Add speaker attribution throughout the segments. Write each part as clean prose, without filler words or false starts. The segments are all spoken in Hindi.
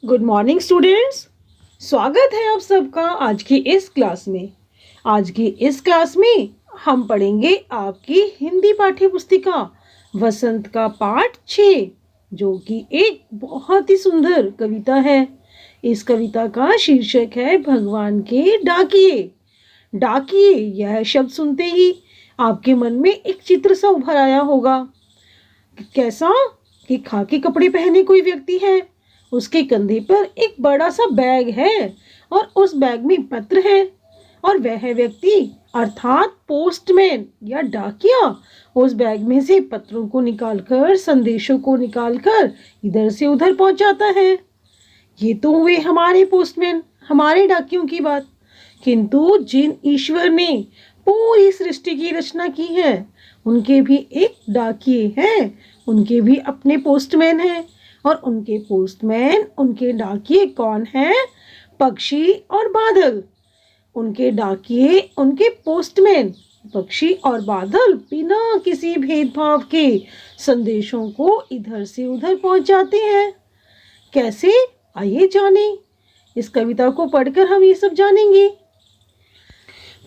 Speaker 1: Good morning students. स्वागत है आप सबका आज की इस क्लास में। आज की इस क्लास में हम पढ़ेंगे आपकी हिंदी पाठ्य पुस्तिका वसंत का पाठ 6, जो कि एक बहुत ही सुंदर कविता है। इस कविता का शीर्षक है भगवान के डाकिए। डाकिए यह शब्द सुनते ही आपके मन में एक चित्र सा उभर आया होगा। कैसा कि खाकी कपड़े पहने कोई व्यक्ति है, उसके कंधे पर एक बड़ा सा बैग है और उस बैग में पत्र है, और वह व्यक्ति अर्थात पोस्टमैन या डाकिया उस बैग में से पत्रों को निकालकर, संदेशों को निकालकर इधर से उधर पहुंचाता है। ये तो हुए हमारे पोस्टमैन, हमारे डाकियों की बात। किंतु जिन ईश्वर ने पूरी सृष्टि की रचना की है, उनके भी एक डाकिए हैं, उनके भी अपने पोस्टमैन हैं। और उनके पोस्टमैन, उनके डाकिए कौन हैं? पक्षी और बादल। उनके डाकिए, उनके पोस्टमैन पक्षी और बादल बिना किसी भेदभाव के संदेशों को इधर से उधर पहुंचाते हैं। कैसे? आइए जाने। इस कविता को पढ़कर हम ये सब जानेंगे।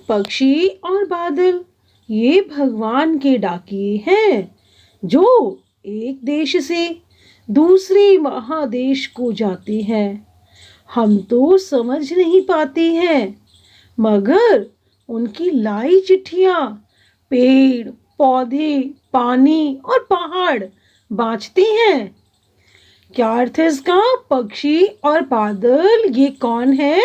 Speaker 1: पक्षी और बादल ये भगवान के डाकिए हैं, जो एक देश से दूसरे महादेश को जाते हैं। हम तो समझ नहीं पाते हैं, मगर उनकी लाई चिट्ठियां पेड़, पौधे, पानी और पहाड़ बाँचते हैं। क्या अर्थ है इसका? पक्षी और बादल ये कौन है?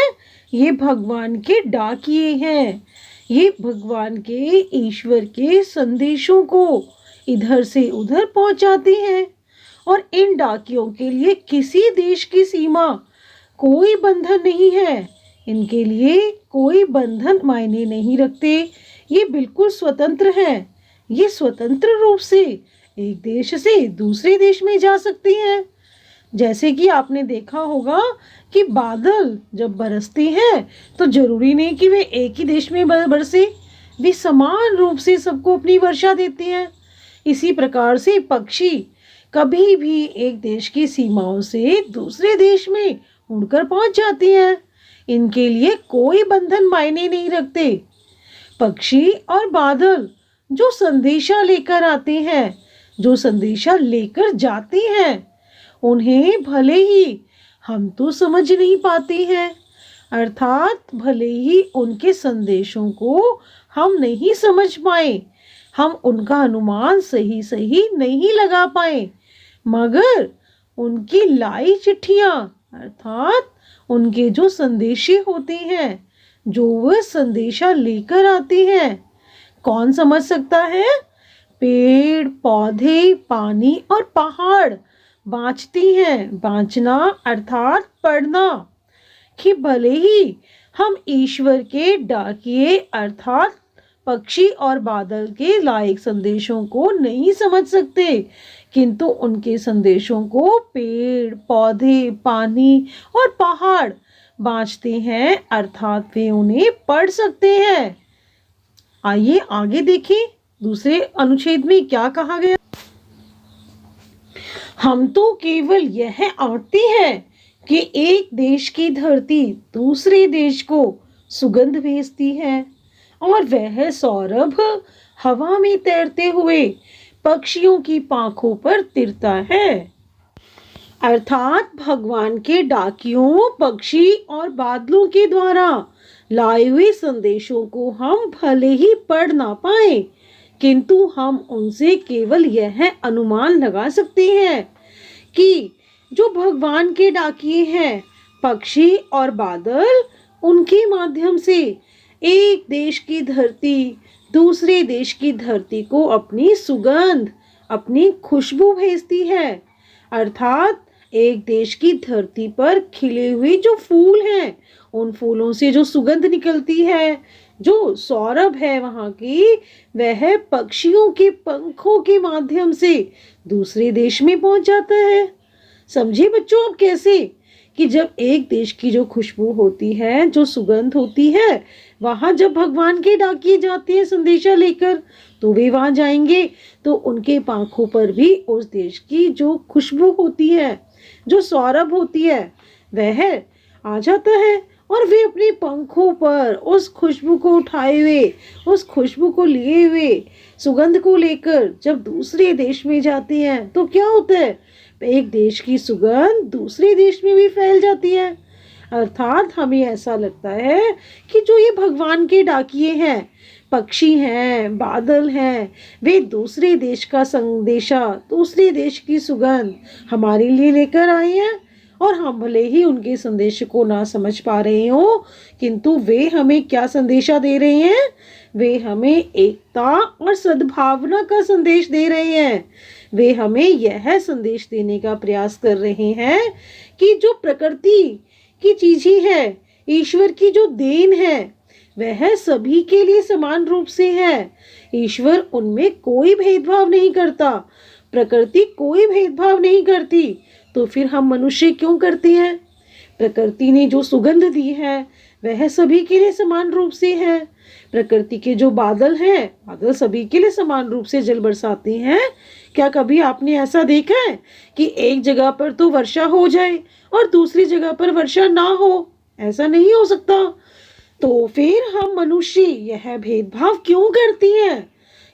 Speaker 1: ये भगवान के डाकिए हैं। ये भगवान के, ईश्वर के संदेशों को इधर से उधर पहुंचाते हैं। और इन डाकियों के लिए किसी देश की सीमा, कोई बंधन नहीं है। इनके लिए कोई बंधन मायने नहीं रखते। ये बिल्कुल स्वतंत्र हैं। ये स्वतंत्र रूप से एक देश से दूसरे देश में जा सकते हैं। जैसे कि आपने देखा होगा कि बादल जब बरसते हैं तो जरूरी नहीं कि वे एक ही देश में बरसे, वे समान रूप से सबको अपनी वर्षा देते हैं। इसी प्रकार से पक्षी कभी भी एक देश की सीमाओं से दूसरे देश में उड़कर पहुंच जाती हैं। इनके लिए कोई बंधन मायने नहीं रखते। पक्षी और बादल जो संदेशा लेकर आते हैं, जो संदेशा लेकर जाते हैं, उन्हें भले ही हम तो समझ नहीं पाते हैं, अर्थात भले ही उनके संदेशों को हम नहीं समझ पाए, हम उनका अनुमान सही नहीं लगा पाए, मगर उनकी लाई चिट्ठियां अर्थात उनके जो संदेशे होते हैं, जो वह संदेशा लेकर आते हैं, कौन समझ सकता है? पेड़, पौधे, पानी और पहाड़ बाँचती हैं। बाँचना अर्थात पढ़ना। कि भले ही हम ईश्वर के डाकिए अर्थात पक्षी और बादल के लायक संदेशों को नहीं समझ सकते, किंतु उनके संदेशों को पेड़, पौधे, पानी और पहाड़ बाँचते हैं, अर्थात वे उन्हें पढ़ सकते हैं। आइए आगे देखें, दूसरे अनुच्छेद में क्या कहा गया। हम तो केवल यह आंकते हैं कि एक देश की धरती दूसरे देश को सुगंध भेजती है, और वह सौरभ हवा में तैरते हुए पक्षियों की पांखों पर तिरता है। अर्थात भगवान के डाकियों, पक्षी और बादलों के द्वारा लाए हुए संदेशों को हम भले ही पढ़ ना पाए, किंतु हम उनसे केवल यह अनुमान लगा सकते हैं कि जो भगवान के डाकिए हैं, पक्षी और बादल, उनके माध्यम से एक देश की धरती दूसरे देश की धरती को अपनी सुगंध, अपनी खुशबू भेजती है। अर्थात एक देश की धरती पर खिले हुए जो फूल हैं, उन फूलों से जो सुगंध निकलती है, जो सौरभ है वहाँ की, वह पक्षियों के पंखों के माध्यम से दूसरे देश में पहुंच जाता है। समझे बच्चों आप कैसे? कि जब एक देश की जो खुशबू होती है, जो सुगंध होती है, वहाँ जब भगवान के डाकिए जाते हैं संदेशा लेकर, तो वे वहाँ जाएंगे तो उनके पंखों पर भी उस देश की जो खुशबू होती है, जो सौरभ होती है वह आ जाता है और वे अपने पंखों पर उस खुशबू को उठाए हुए, उस खुशबू को लिए हुए, सुगंध को लेकर जब दूसरे देश में जाते हैं तो क्या होता है, एक देश की सुगंध दूसरे देश में भी फैल जाती है। अर्थात हमें ऐसा लगता है कि जो ये भगवान के डाकिए हैं, पक्षी हैं, बादल हैं, वे दूसरे देश का संदेशा, दूसरे देश की सुगंध हमारे लिए लेकर आए हैं। और हम भले ही उनके संदेश को ना समझ पा रहे हो, किंतु वे हमें क्या संदेशा दे रहे हैं, वे हमें एकता और सद्भावना का संदेश दे रहे हैं। वे हमें यह संदेश देने का प्रयास कर रहे हैं कि जो प्रकृति की चीजें है, ईश्वर की जो देन है, वह सभी के लिए समान रूप से है। ईश्वर उनमें कोई भेदभाव नहीं करता, प्रकृति कोई भेदभाव नहीं करती, तो फिर हम मनुष्य क्यों करते हैं। प्रकृति ने जो सुगंध दी है वह सभी के लिए समान रूप से है। प्रकृति के जो बादल हैं, बादल सभी के लिए समान रूप से जल बरसाते हैं। क्या कभी आपने ऐसा देखा है कि एक जगह पर तो वर्षा हो जाए और दूसरी जगह पर वर्षा ना हो? ऐसा नहीं हो सकता। तो फिर हम मनुष्य यह भेदभाव क्यों करते हैं?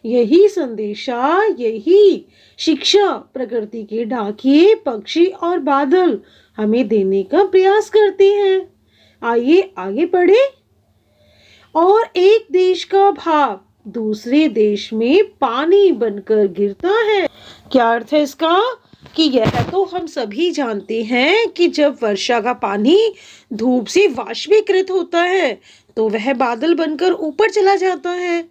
Speaker 1: यही संदेशा, यही शिक्षा प्रकृति के डाकिए, पक्षी और बादल हमें देने का प्रयास करते हैं। आइए आगे पढ़े। और एक देश का भाप दूसरे देश में पानी बनकर गिरता है। क्या अर्थ है इसका? कि यह तो हम सभी जानते हैं कि जब वर्षा का पानी धूप से वाष्पीकृत होता है तो वह बादल बनकर ऊपर चला जाता है।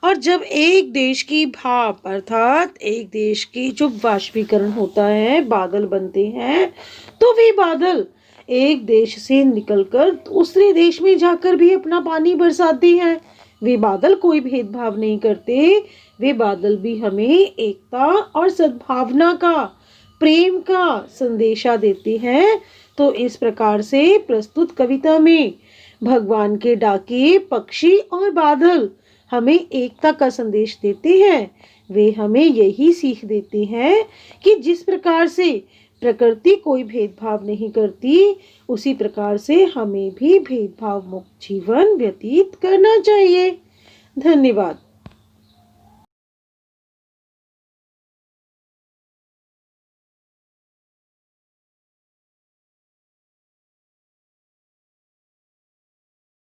Speaker 1: और जब एक देश की भाप अर्थात एक देश की जो वाष्पीकरण होता है, बादल बनते हैं, तो वे बादल एक देश से निकलकर दूसरे देश में जाकर भी अपना पानी बरसाते हैं। वे बादल कोई भेदभाव नहीं करते। वे बादल भी हमें एकता और सद्भावना का, प्रेम का संदेशा देते हैं। तो इस प्रकार से प्रस्तुत कविता में भगवान के डाके, पक्षी और बादल हमें एकता का संदेश देते हैं। वे हमें यही सीख देते हैं कि जिस प्रकार से प्रकृति कोई भेदभाव नहीं करती, उसी प्रकार से हमें भी भेदभाव मुक्त जीवन व्यतीत करना चाहिए। धन्यवाद।